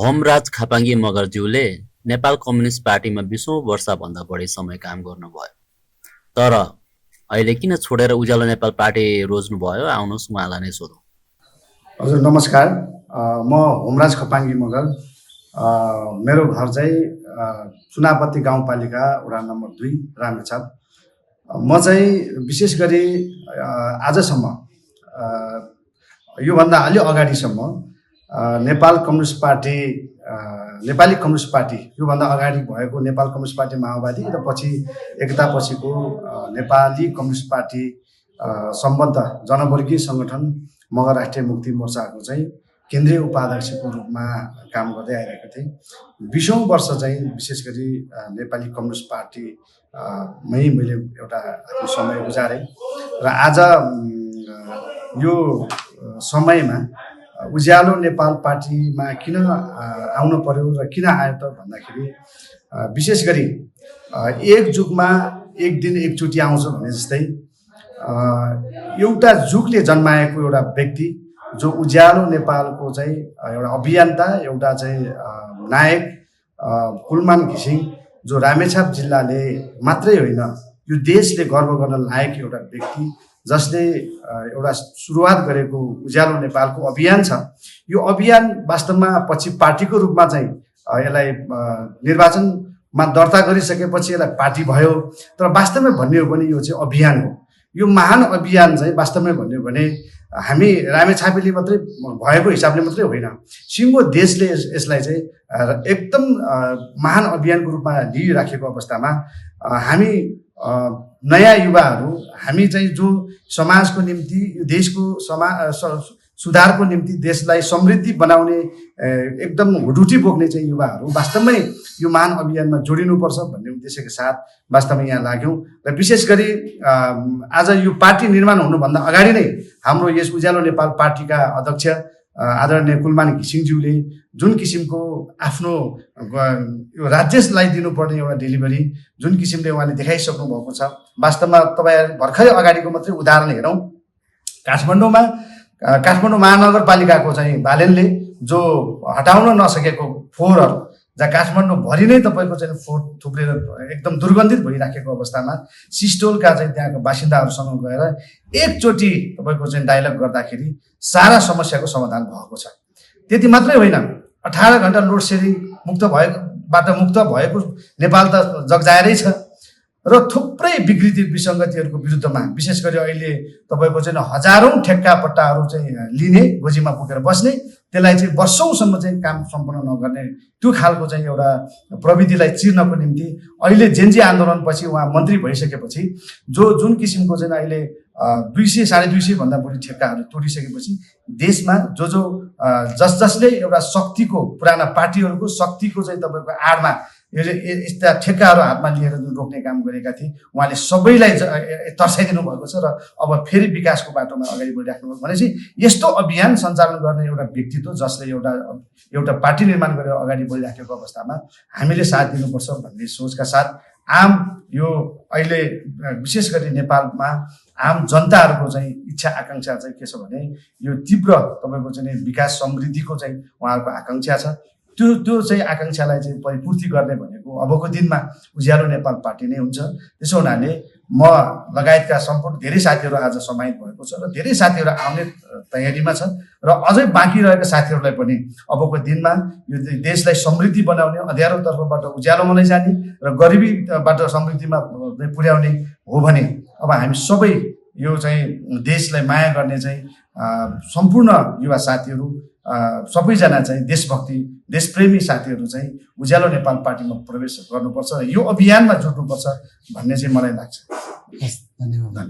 होमराज खापाङ्गी मगरज्यूले Nepal communist पार्टीमा 20औं वर्षभन्दा बढी समय काम गर्नुभयो। तर अहिले किन छोडेर उज्यालो नेपाल पार्टी रोज्नुभयो? आउनुहोस् उहाँलाई नै सोधौँ। हजुर नमस्कार, म होमराज खपाङ्गी मगर। मेरो घर चाहिँ चुनापत्ती गाउँपालिका वडा नम्बर 2 रामेछाप। म चाहिँ विशेष गरी आजसम्म योभन्दा अलि अगाडिसम्म नेपाली कम्युनिस्ट पार्टी योभन्दा अगाडि भएको नेपाल कम्युनिस्ट पार्टी माओवादी र पछि एकतापछिको नेपाली कम्युनिस्ट पार्टी सम्बद्ध जनवर्गीय सङ्गठन मगर राष्ट्रिय मुक्ति मोर्चाको चाहिँ केन्द्रीय उपाध्यक्षको रूपमा काम गर्दै आइरहेको थिएँ। 20औं वर्ष चाहिँ विशेष गरी नेपाली कम्युनिस्ट पार्टीमै मैले एउटा आफ्नो समय गुजारेँ र आज यो समयमा उज्यालो नेपाल पार्टीमा किन आउनु पर्यो र किन आयो त भन्दाखेरि विशेष गरी एक जुगमा एक दिन एकचोटि आउँछ भने जस्तै एउटा जुगले जन्माएको एउटा व्यक्ति जो उज्यालो नेपालको चाहिँ एउटा अभियन्ता, एउटा चाहिँ नायक कुलमान घिसिङ, जो रामेछाप जिल्लाले मात्रै होइन यो देशले गर्व गर्न लायक एउटा व्यक्ति, जसले एउटा सुरुवात गरेको उज्यालो नेपालको अभियान छ। यो अभियान वास्तवमा पछि पार्टीको रूपमा चाहिँ यसलाई निर्वाचनमा दर्ता गरिसकेपछि यसलाई पार्टी भयो, तर वास्तवमै भन्ने हो भने यो चाहिँ अभियान हो। यो महान अभियान चाहिँ वास्तवमै भन्ने हो भने हामी रामेछापेले मात्रै भएको हिसाबले मात्रै होइन, सिङ्गो देशले यसलाई चाहिँ एकदम महान अभियानको रूपमा लिइराखेको अवस्थामा हामी नयाँ युवाहरू, हामी चाहिँ जो समाजको निम्ति, देशको सुधारको निम्ति, देशलाई समृद्धि बनाउने एकदम हुडुटी बोक्ने चाहिँ युवाहरू वास्तवमै यो महान अभियानमा जोडिनुपर्छ भन्ने उद्देश्यका साथ वास्तवमा यहाँ लाग्यौँ। र विशेष गरी आज यो पार्टी निर्माण हुनुभन्दा अगाडि नै हाम्रो यस उज्यालो नेपाल पार्टीका अध्यक्ष आदरणीय कुलमान घिसिङज्यूले जुन किसिमको आफ्नो यो राज्यलाई दिनुपर्ने एउटा डेलिभरी जुन किसिमले उहाँले देखाइसक्नु भएको छ, वास्तवमा तपाईँ भर्खरै अगाडिको मात्रै उदाहरण हेरौँ। काठमाडौँ महानगरपालिकाको चाहिँ बालेनले जो हटाउन नसकेको फोहोरहरू, जहाँ काठमाडौँभरि नै तपाईँको चाहिँ फोहोर थुप्रेर एकदम दुर्गन्धित भइराखेको अवस्थामा सिस्टोलका चाहिँ त्यहाँको बासिन्दाहरूसँग गएर एकचोटि तपाईँको चाहिँ डायलग गर्दाखेरि सारा समस्याको समाधान भएको छ। त्यति मात्रै होइन, 18 घण्टा लोड सेडिङ मुक्त भएको नेपाल त जगजाएरै छ र थुप्रै विकृति विसङ्गतिहरूको विरुद्धमा विशेष गरी अहिले तपाईँको चाहिँ हजारौँ ठेक्का पट्टाहरू चाहिँ लिने, गोजीमा पुगेर बस्ने, त्यसलाई चाहिँ वर्षौँसम्म चाहिँ काम सम्पन्न नगर्ने त्यो खालको चाहिँ एउटा प्रविधिलाई चिर्नको निम्ति अहिले जेन्जी आन्दोलनपछि उहाँ मन्त्री भइसकेपछि जुन किसिमको चाहिँ अहिले 200-250 भन्दा बढी ठेक्काहरू तोडिसकेपछि देशमा जसले एउटा शक्तिको, पुराना पार्टीहरूको शक्तिको चाहिँ तपाईँको आडमा यस्ता ठेक्काहरू हातमा लिएर जुन रोक्ने काम गरेका थिए, उहाँले सबैलाई तर्साइदिनु भएको छ र अब फेरि विकासको बाटोमा अगाडि बढिराख्नु भएको भनेपछि यस्तो अभियान सञ्चालन गर्ने एउटा व्यक्तित्व जसले एउटा पार्टी निर्माण गरेर अगाडि बढिराखेको अवस्थामा हामीले साथ दिनुपर्छ भन्ने सोचका साथ यो अहिले विशेष गरी नेपालमा आम जनताहरूको चाहिँ इच्छा आकाङ्क्षा चाहिँ के छ भने यो तीव्र तपाईँको चाहिँ विकास समृद्धिको चाहिँ उहाँहरूको आकाङ्क्षा छ। त्यो चाहिँ आकाङ्क्षालाई चाहिँ परिपूर्ति गर्ने भनेको अबको दिनमा उज्यालो नेपाल पार्टी नै हुन्छ। त्यसो हुनाले म लगायतका सम्पूर्ण धेरै साथीहरू आज समाहित भएको छ र धेरै साथीहरू आउने तयारीमा छ र अझै बाँकी रहेका साथीहरूलाई पनि अबको दिनमा यो देशलाई समृद्धि बनाउने, अँध्यारो तर्फबाट उज्यालोमा लैजाने र गरिबीबाट समृद्धिमा पुर्याउने हो भने अब हामी सबै यो चाहिँ देशलाई माया गर्ने चाहिँ सम्पूर्ण युवा साथीहरू, सबैजना चाहिँ देशभक्ति, देशप्रेमी साथीहरू चाहिँ उज्यालो नेपाल पार्टीमा प्रवेश गर्नुपर्छ र यो अभियानमा जुट्नुपर्छ भन्ने चाहिँ मलाई लाग्छ। धन्यवाद।